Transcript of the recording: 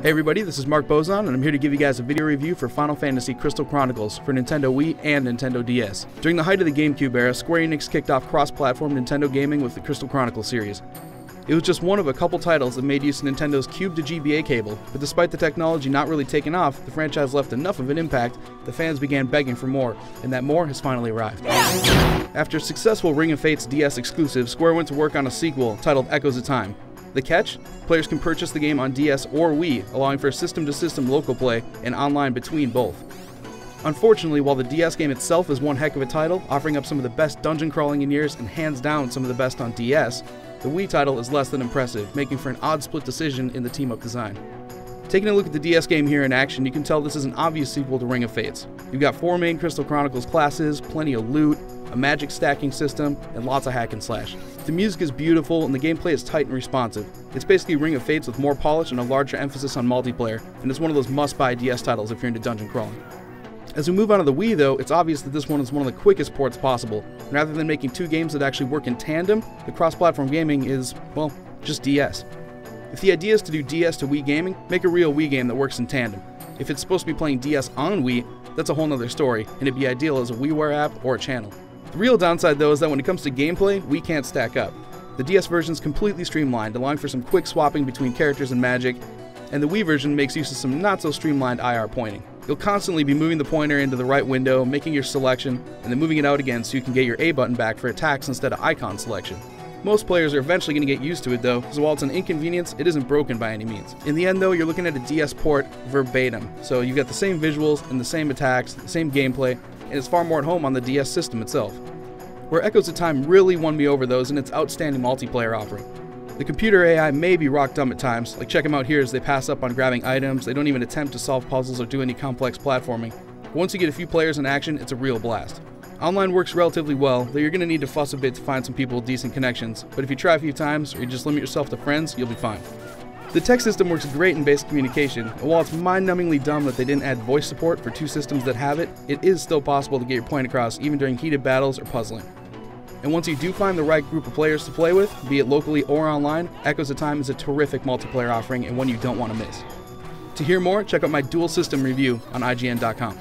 Hey everybody, this is Mark Bozon, and I'm here to give you guys a video review for Final Fantasy Crystal Chronicles for Nintendo Wii and Nintendo DS. During the height of the GameCube era, Square Enix kicked off cross-platform Nintendo gaming with the Crystal Chronicles series. It was just one of a couple titles that made use of Nintendo's Cube to GBA cable, but despite the technology not really taking off, the franchise left enough of an impact that fans began begging for more, and that more has finally arrived. After a successful Ring of Fates DS exclusive, Square went to work on a sequel titled Echoes of Time. The catch? Players can purchase the game on DS or Wii, allowing for system-to-system local play and online between both. Unfortunately, while the DS game itself is one heck of a title, offering up some of the best dungeon crawling in years and hands down some of the best on DS, the Wii title is less than impressive, making for an odd split decision in the team-up design. Taking a look at the DS game here in action, you can tell this is an obvious sequel to Ring of Fates. You've got 4 main Crystal Chronicles classes, plenty of loot, a magic stacking system, and lots of hack and slash. The music is beautiful and the gameplay is tight and responsive. It's basically Ring of Fates with more polish and a larger emphasis on multiplayer, and it's one of those must-buy DS titles if you're into dungeon crawling. As we move on to the Wii though, it's obvious that this one is one of the quickest ports possible. Rather than making 2 games that actually work in tandem, the cross-platform gaming is, well, just DS. If the idea is to do DS to Wii gaming, make a real Wii game that works in tandem. If it's supposed to be playing DS on Wii, that's a whole nother story, and it'd be ideal as a WiiWare app or a channel. The real downside though is that when it comes to gameplay, Wii can't stack up. The DS version is completely streamlined, allowing for some quick swapping between characters and magic, and the Wii version makes use of some not so streamlined IR pointing. You'll constantly be moving the pointer into the right window, making your selection, and then moving it out again so you can get your A button back for attacks instead of icon selection. Most players are eventually going to get used to it though, so while it's an inconvenience, it isn't broken by any means. In the end though, you're looking at a DS port verbatim, so you've got the same visuals and the same attacks, the same gameplay, and it's far more at home on the DS system itself. Where Echoes of Time really won me over though is in its outstanding multiplayer offering. The computer AI may be rock dumb at times, like check them out here as they pass up on grabbing items, they don't even attempt to solve puzzles or do any complex platforming. But once you get a few players in action, it's a real blast. Online works relatively well, though you're going to need to fuss a bit to find some people with decent connections, but if you try a few times, or you just limit yourself to friends, you'll be fine. The text system works great in basic communication, and while it's mind-numbingly dumb that they didn't add voice support for 2 systems that have it, it is still possible to get your point across even during heated battles or puzzling. And once you do find the right group of players to play with, be it locally or online, Echoes of Time is a terrific multiplayer offering and one you don't want to miss. To hear more, check out my dual system review on IGN.com.